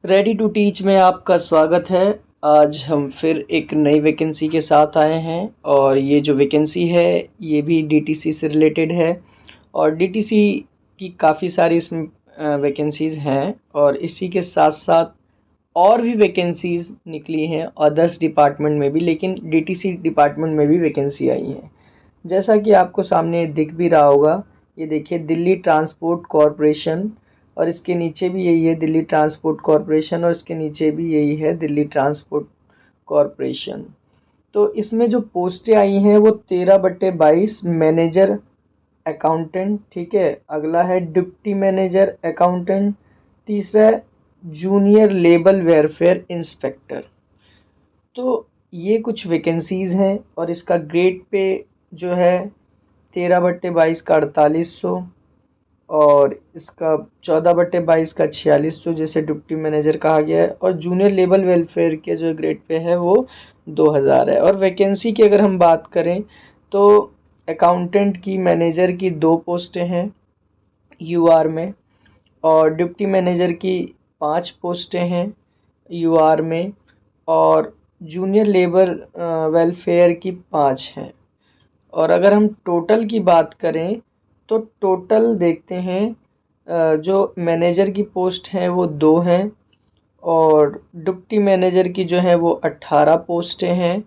Ready to teach में आपका स्वागत है। आज हम फिर एक नई वैकेंसी के साथ आए हैं और ये जो वैकेंसी है ये भी डीटीसी से रिलेटेड है और डीटीसी की काफ़ी सारी इसमें वैकेंसीज़ हैं और इसी के साथ साथ और भी वैकेंसीज़ निकली हैं अदर्स डिपार्टमेंट में भी, लेकिन डीटीसी डिपार्टमेंट में भी वैकेंसी आई हैं। जैसा कि आपको सामने दिख भी रहा होगा, ये देखिए दिल्ली ट्रांसपोर्ट कॉरपोरेशन और इसके नीचे भी यही है दिल्ली ट्रांसपोर्ट कॉरपोरेशन और इसके नीचे भी यही है दिल्ली ट्रांसपोर्ट कॉरपोरेशन। तो इसमें जो पोस्टें आई हैं वो 13/22 मैनेजर अकाउंटेंट, ठीक है। अगला है डिप्टी मैनेजर अकाउंटेंट। तीसरा है जूनियर लेबर वेलफेयर इंस्पेक्टर। तो ये कुछ वैकेंसीज़ हैं और इसका ग्रेड पे जो है 13/22 का 4800 और इसका 14/22 का 4600 जैसे डिप्टी मैनेजर कहा गया है और जूनियर लेबर वेलफेयर के जो ग्रेड पे है वो 2000 है। और वैकेंसी की अगर हम बात करें तो अकाउंटेंट की मैनेजर की 2 पोस्टें हैं यूआर में और डिप्टी मैनेजर की 5 पोस्टें हैं यूआर में और जूनियर लेबर वेलफेयर की 5 हैं। और अगर हम टोटल की बात करें तो टोटल देखते हैं जो मैनेजर की पोस्ट हैं वो 2 हैं और डिप्टी मैनेजर की जो है वो 18 पोस्टें हैं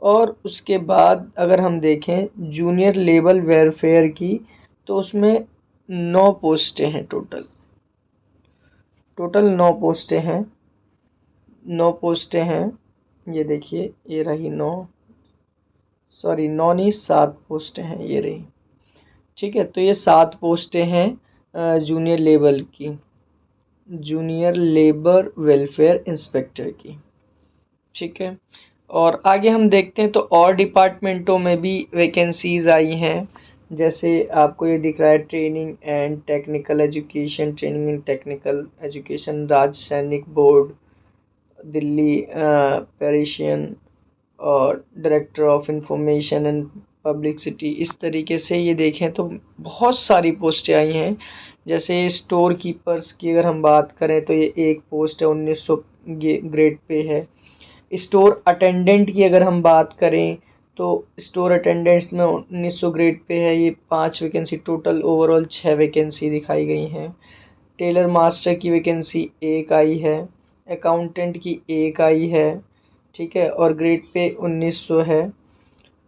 और उसके बाद अगर हम देखें जूनियर लेबर वेलफेयर की तो उसमें 9 पोस्टें हैं टोटल 9 पोस्टें हैं 9 पोस्टें हैं। ये देखिए ये रही 9, सॉरी 9 नहीं 7 पोस्टें हैं ये रही, ठीक है। तो ये 7 पोस्टें हैं जूनियर लेबर वेलफेयर इंस्पेक्टर की, ठीक है। और आगे हम देखते हैं तो और डिपार्टमेंटों में भी वैकेंसीज आई हैं। जैसे आपको ये दिख रहा है ट्रेनिंग एंड टेक्निकल एजुकेशन राज्य सैनिक बोर्ड दिल्ली पेरिशियन और director of information and publicity. इस तरीके से ये देखें तो बहुत सारी पोस्टें आई हैं। जैसे स्टोर कीपर्स की अगर हम बात करें तो ये एक पोस्ट है 1900 ग्रेड पे है। स्टोर अटेंडेंट की अगर हम बात करें तो स्टोर अटेंडेंट्स में 1900 ग्रेड पे है, ये 5 वैकेंसी, टोटल ओवरऑल 6 वैकेंसी दिखाई गई हैं। टेलर मास्टर की वैकेंसी 1 आई है, अकाउंटेंट की 1 आई है, ठीक है, और ग्रेड पे 1900 है।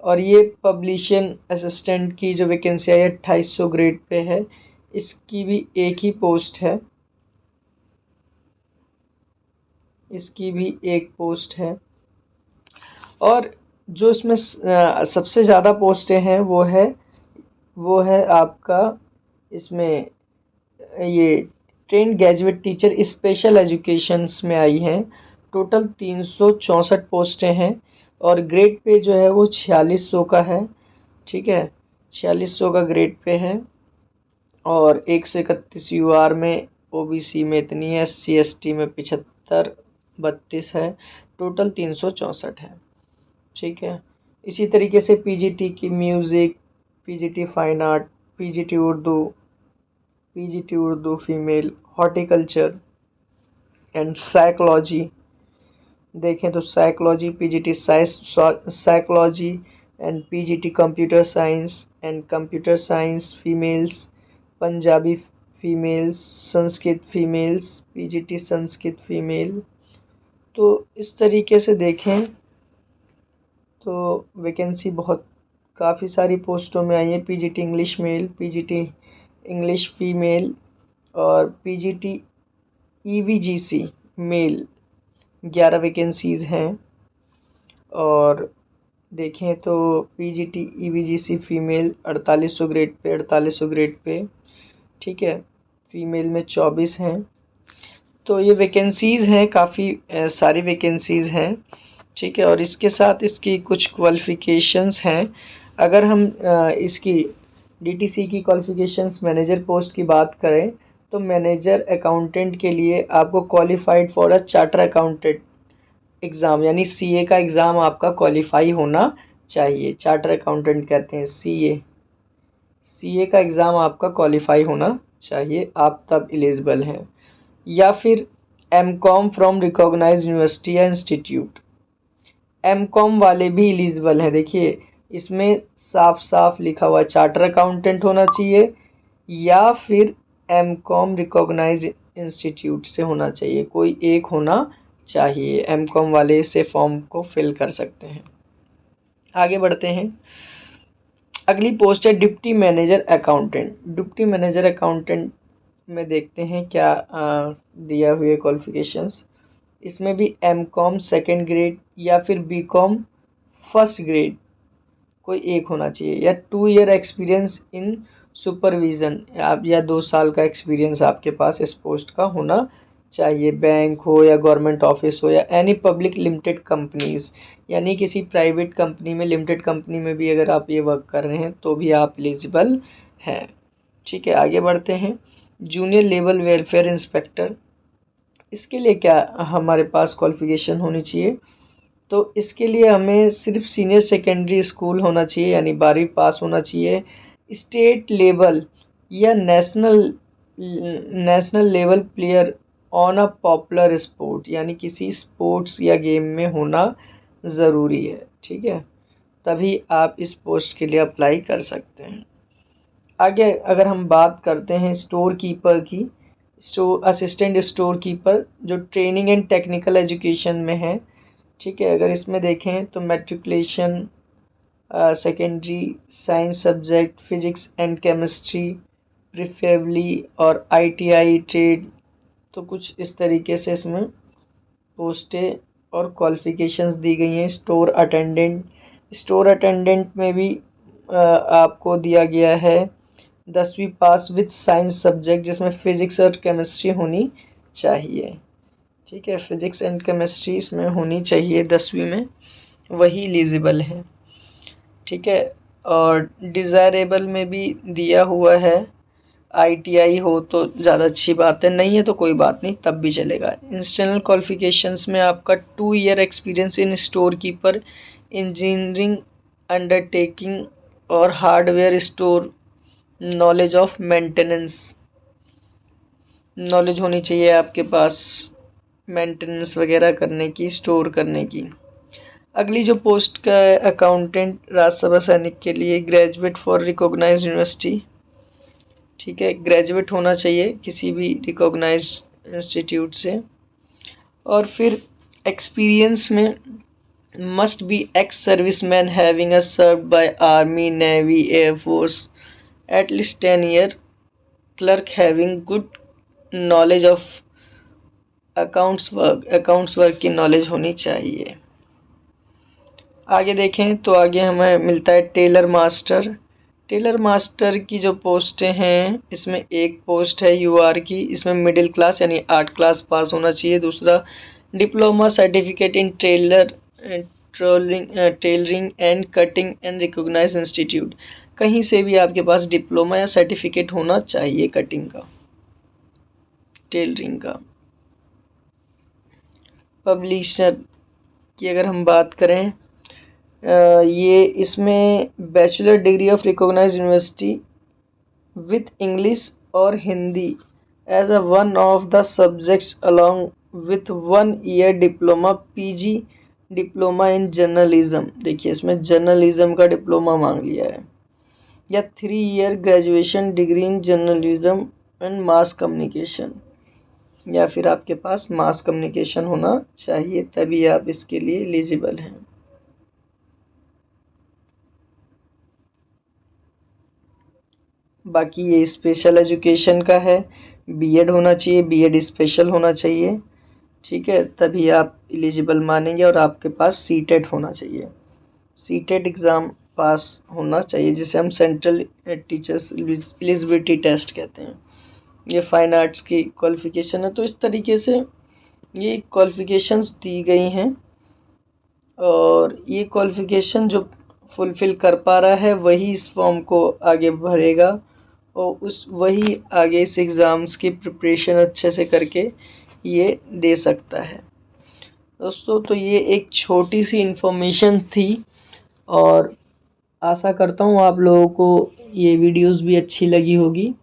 और ये पब्लिशन असिस्टेंट की जो वैकेंसी आई है 2800 ग्रेड पे है, इसकी भी एक ही पोस्ट है, इसकी भी एक पोस्ट है। और जो इसमें सबसे ज़्यादा पोस्टें हैं वो है आपका इसमें ये trained graduate teacher special educations में आई हैं। टोटल 364 पोस्टें हैं और ग्रेड पे जो है वो 4600 का है, ठीक है, 4600 का ग्रेड पे है। और 131 यूआर में, ओबीसी में इतनी है, SC/ST में 75 32 है, टोटल 364 है, ठीक है। इसी तरीके से पीजीटी की music, PGT fine art, PGT Urdu female, horticulture and psychology देखें तो psychology, PGT psychology and PGT computer science females, Punjabi females, Sanskrit females, PGT Sanskrit female. तो इस तरीके से देखें तो वैकेंसी बहुत काफ़ी सारी पोस्टों में आई है। PGT English male, PGT English female और पीजीटी ईवीजीसी मेल 11 वैकेंसीज़ हैं। और देखें तो PGT EVGC female 4800 grade pay, ठीक है, फीमेल में 24 हैं। तो ये वैकेंसीज़ हैं, काफ़ी सारी वैकेंसीज़ हैं, ठीक है। और इसके साथ इसकी कुछ क्वालिफ़िकेशंस हैं। अगर हम इसकी डीटीसी की क्वालिफ़िकेशंस मैनेजर पोस्ट की बात करें तो मैनेजर अकाउंटेंट के लिए आपको qualified for a charter accountant exam यानी सीए का एग्ज़ाम आपका क्वालिफाई होना चाहिए। चार्टर अकाउंटेंट कहते हैं सीए का एग्ज़ाम आपका क्वालिफाई होना चाहिए, आप तब एलिजिबल हैं। या फिर एमकॉम फ्रॉम रिकॉग्नाइज्ड यूनिवर्सिटी या इंस्टीट्यूट। एमकॉम वाले भी एलिजिबल हैं। देखिए इसमें साफ साफ लिखा हुआ चार्टर अकाउंटेंट होना चाहिए या फिर एमकॉम रिकॉग्नाइज्ड इंस्टीट्यूट से होना चाहिए, कोई एक होना चाहिए। एमकॉम वाले इसे फॉर्म को फिल कर सकते हैं। आगे बढ़ते हैं। अगली पोस्ट है deputy manager accountant. Deputy manager accountant में देखते हैं क्या दिया हुए क्वालिफिकेशंस। इसमें भी एमकॉम सेकेंड ग्रेड या फिर बीकॉम फर्स्ट ग्रेड कोई एक होना चाहिए, या 2 ईयर एक्सपीरियंस इन सुपरविज़न, आप या 2 साल का एक्सपीरियंस आपके पास इस पोस्ट का होना चाहिए। बैंक हो या गवर्नमेंट ऑफिस हो या एनी पब्लिक लिमिटेड कंपनीज़, यानी किसी प्राइवेट कंपनी में, लिमिटेड कंपनी में भी अगर आप ये वर्क कर रहे हैं तो भी आप एलिजिबल हैं। ठीक है, आगे बढ़ते हैं। जूनियर लेवल वेलफेयर इंस्पेक्टर, इसके लिए क्या हमारे पास क्वालिफिकेशन होनी चाहिए? तो इसके लिए हमें सिर्फ सीनियर सेकेंडरी स्कूल होना चाहिए, यानी 12वीं पास होना चाहिए। स्टेट लेवल या national level player on a popular sport, यानी किसी स्पोर्ट्स या गेम में होना ज़रूरी है। ठीक है, तभी आप इस पोस्ट के लिए अप्लाई कर सकते हैं। आगे अगर हम बात करते हैं स्टोर कीपर की, असिस्टेंट स्टोर कीपर जो ट्रेनिंग एंड टेक्निकल एजुकेशन में है। ठीक है, अगर इसमें देखें तो matriculation, secondary science subject, physics and chemistry preferably, और आईटीआई ट्रेड, तो कुछ इस तरीके से इसमें पोस्टें और क्वालिफिकेशंस दी गई हैं। स्टोर अटेंडेंट में भी आपको दिया गया है 10वीं पास विद साइंस सब्जेक्ट, जिसमें फिजिक्स और केमिस्ट्री होनी चाहिए। ठीक है, फिजिक्स एंड केमिस्ट्री इसमें होनी चाहिए 10वीं में, वही एलिजिबल है। ठीक है, और डिज़ायरेबल में भी दिया हुआ है, आईटीआई हो तो ज़्यादा अच्छी बात है, नहीं है तो कोई बात नहीं, तब भी चलेगा। इंटरनल क्वालिफिकेशंस में आपका 2 year experience in store keeper, engineering undertaking और hardware store, knowledge of maintenance, knowledge होनी चाहिए आपके पास मेंटेनेंस वगैरह करने की, स्टोर करने की। अगली जो पोस्ट का है अकाउंटेंट राज्यसभा सैनिक के लिए, ग्रेजुएट फॉर रिकॉग्नाइज्ड यूनिवर्सिटी। ठीक है, ग्रेजुएट होना चाहिए किसी भी रिकॉग्नाइज्ड इंस्टीट्यूट से। और फिर एक्सपीरियंस में must be ex service man having a served by army, navy, air force at least 10 year, clerk having good knowledge of accounts work की नॉलेज होनी चाहिए। आगे देखें तो आगे हमें मिलता है टेलर मास्टर। टेलर मास्टर की जो पोस्टें हैं, इसमें एक पोस्ट है यूआर की, इसमें मिडिल क्लास यानी 8 क्लास पास होना चाहिए। दूसरा diploma certificate in tailoring and cutting and recognised institute, कहीं से भी आपके पास डिप्लोमा या सर्टिफिकेट होना चाहिए कटिंग का, टेलरिंग का। पब्लिशर की अगर हम बात करें, ये इसमें bachelor degree of recognised university with English और Hindi as a one of the subjects along with 1 year diploma, PG diploma in journalism. देखिए इसमें जर्नलिज्म का डिप्लोमा मांग लिया है, या 3 year graduation degree in journalism and mass communication, या फिर आपके पास मास कम्युनिकेशन होना चाहिए, तभी आप इसके लिए एलिजिबल हैं। बाकी ये स्पेशल एजुकेशन का है, बीएड होना चाहिए, बीएड स्पेशल होना चाहिए। ठीक है, तभी आप एलिजिबल मानेंगे, और आपके पास सीटेट होना चाहिए, सीटेट एग्ज़ाम पास होना चाहिए, जिसे हम सेंट्रल टीचर्स एलिजिबिलिटी टेस्ट कहते हैं। ये फाइन आर्ट्स की क्वालिफ़िकेशन है। तो इस तरीके से ये क्वालिफ़िकेशंस दी गई हैं, और ये क्वालिफ़िकेशन जो फुलफ़िल कर पा रहा है वही इस फॉर्म को आगे भरेगा, और वही आगे इस एग्ज़ाम्स की प्रिपरेशन अच्छे से करके ये दे सकता है। दोस्तों, तो ये एक छोटी सी इन्फॉर्मेशन थी, और आशा करता हूँ आप लोगों को ये वीडियोस भी अच्छी लगी होगी,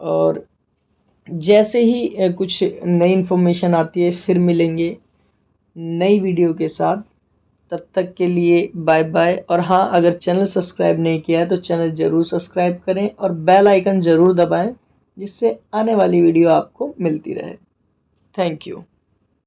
और जैसे ही कुछ नई इन्फॉर्मेशन आती है फिर मिलेंगे नई वीडियो के साथ। तब तक के लिए बाय बाय। और हाँ, अगर चैनल सब्सक्राइब नहीं किया है तो चैनल ज़रूर सब्सक्राइब करें और बेल आइकन ज़रूर दबाएं, जिससे आने वाली वीडियो आपको मिलती रहे। Thank you.